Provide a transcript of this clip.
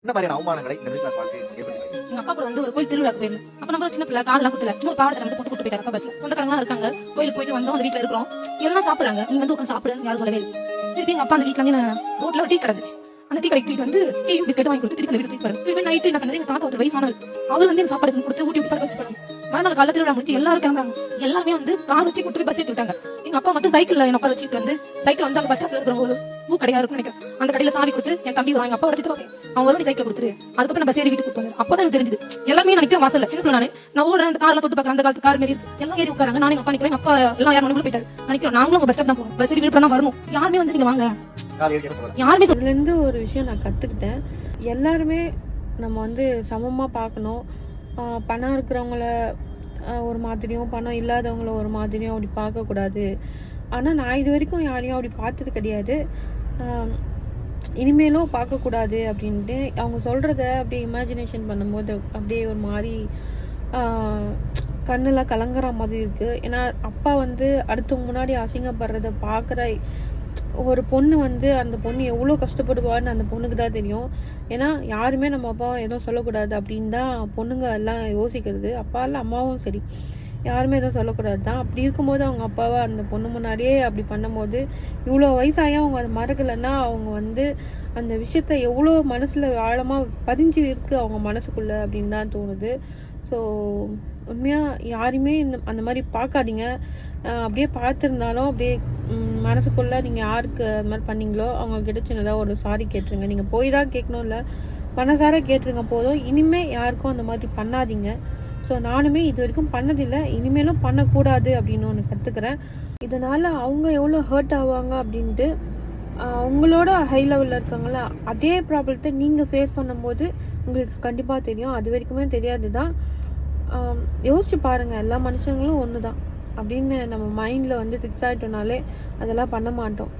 இந்த மாதிரியான அவமானங்களை இந்த மிடில் கிளாஸ் வாழ்க்கை ஏற்படுத்தி எங்க அப்பா கூட வந்து ஒரு கோயில் திருவிழாக்கு போயிருந்தோம். அப்ப நம்ம சின்ன பிள்ளை காதெல்லாம் குத்துல சும்மா பாவாடை சட்டை மட்டும் கூட்டு போயிட்டாரு. அப்பா பஸ்ல சொந்தக்காரங்க இருக்காங்க. கோயிலுக்கு போயிட்டு வந்தோம். அந்த வீட்டுல இருக்கிறோம். எல்லாம் சாப்பிடுறாங்க. நீ வந்து உட்காந்து சாப்பிடுன்னு யாரும் சொல்லவே இல்லை. திருப்பி எங்க அப்பா அந்த வீட்டுல வந்து ரோட்ல டீ கிடந்துச்சு. அந்த டீ கடைக்கு தூக்கிட்டு வந்து டீ பிஸ்கெட் வாங்கி கொடுத்து திருப்பி அந்த வீட்டுக்கு போறாரு. திருப்பி நைட்டு என்ன பண்ணாரு, எங்க தாத்தா ஒரு வயசானவர் அவர் வந்து எனக்கு சாப்பாடு கொடுத்து ஊட்டி விட்டு வச்சு போறாங்க. மறுநாள் காலையில திருவிழா முடிச்சு எல்லாரும் கிளம்புறாங்க. எல்லாருமே வந்து கார் வச்சு கூட்டு போய் பஸ் ஏற்றி விட்டாங்க. எங்க அப்பா மட்டும் சைக்கிள்ல என்ன உட்கார வச்சுட்டு வந்து சைக்கிள் வந்து அந்த பஸ் ஸ்டாப்ல இருக்கிற ஒரு பூ கடையா இருக்கும் நினைக்கிறேன். அந்த கடையில சாவி கொடுத்து என் தம்பி வராங்க. அப்பா வச்சுட்டு பாப்பேன் அவங்க ஒரு சைக்கிள் கொடுத்துரு. அதுக்கப்புறம் பஸ் ஏறி வீட்டுக்கு போவாங்க. அப்பதான் எனக்கு தெரிஞ்சது எல்லாமே நான் நிக்கிறேன் வாசல்ல. சின்ன பிள்ளை நான் ஓடுறேன். அந்த கார்ல தொட்டு பாக்குறேன். அந்த காலத்து கார் மாரி எல்லாம் ஏறி உட்காராங்க. நானே அப்பா நிக்கிறேன். அப்பா எல்லாம் யாரும் மனக்குள்ள போயிட்டாரு. நினைக்கிறோம் நாங்களும் பஸ் ஸ்டாப் தான் போறோம். பஸ் ஏறி வீட்டுல தான் வரணும். யாருமே வந்து நீங்க வாங்க யாருமே அதுல இருந்து ஒரு விஷயம் நான் கத்துக்கிட்டேன். எல்லாருமே நம்ம வந்து சமமா பார்க்கணும். பணம் இருக்கிறவங்கள ஒரு மாதிரியும் பணம் இல்லாதவங்கள ஒரு மாதிரியும் அப்படி பார்க்கக்கூடாது. ஆனால் நான் இது வரைக்கும் யாரையும் அப்படி பார்த்தது கிடையாது. இனிமேலும் பார்க்கக்கூடாது அப்படின்ட்டு அவங்க சொல்கிறத அப்படியே இமேஜினேஷன் பண்ணும்போது அப்படியே ஒரு மாதிரி கண்ணெல்லாம் கலங்குற மாதிரி இருக்குது. ஏன்னா அப்பா வந்து அடுத்தவங்க முன்னாடி அசிங்கப்படுறத பார்க்குற ஒரு பொண்ணு வந்து அந்த பொண்ணு எவ்வளோ கஷ்டப்படுவான்னு அந்த பொண்ணுக்கு தான் தெரியும். ஏன்னா யாருமே நம்ம அப்பாவை எதுவும் சொல்லக்கூடாது அப்படின்னு தான் பொண்ணுங்க எல்லாம் யோசிக்கிறது. அப்பா இல்லை அம்மாவும் சரி யாருமே எதுவும் சொல்லக்கூடாது தான். அப்படி இருக்கும்போது அவங்க அப்பாவை அந்த பொண்ணு முன்னாடியே அப்படி பண்ணும்போது இவ்வளோ வயசாயும் அவங்க அதை மறக்கலைன்னா அவங்க வந்து அந்த விஷயத்த எவ்வளோ மனசில் ஆழமாக பதிஞ்சு இருக்கு அவங்க மனசுக்குள்ளே அப்படின்னு தான் தோணுது. ஸோ உண்மையாக யாருமே அந்த மாதிரி பார்க்காதீங்க. அப்படியே பார்த்துருந்தாலும் அப்படியே மனசுக்குள்ளே நீங்கள் யாருக்கு அது மாதிரி பண்ணீங்களோ அவங்க கிட்ட சின்னதாக ஒரு சாரி கேட்டுருங்க. நீங்கள் போய் தான் கேட்கணும் இல்லை, மனசார கேட்டுருங்க போதும். இனிமேல் யாருக்கும் அந்த மாதிரி பண்ணாதீங்க. ஸோ நானுமே இது வரைக்கும் பண்ணதில்லை, இனிமேலும் பண்ணக்கூடாது அப்படின்னு ஒன்று கற்றுக்கிறேன். இதனால் அவங்க எவ்வளோ ஹர்ட் ஆவாங்க அப்படின்ட்டு அவங்களோட ஹை லெவலில் இருக்காங்கள அதே ப்ராப்ளத்தை நீங்கள் ஃபேஸ் பண்ணும்போது உங்களுக்கு கண்டிப்பாக தெரியும். அது வரைக்குமே தெரியாது தான். யோசிச்சு பாருங்கள், எல்லா மனுஷங்களும் ஒன்று தான் அப்படின்னு நம்ம மைண்டில் வந்து ஃபிக்ஸ் ஆகிட்டோனாலே அதெல்லாம் பண்ண மாட்டோம்.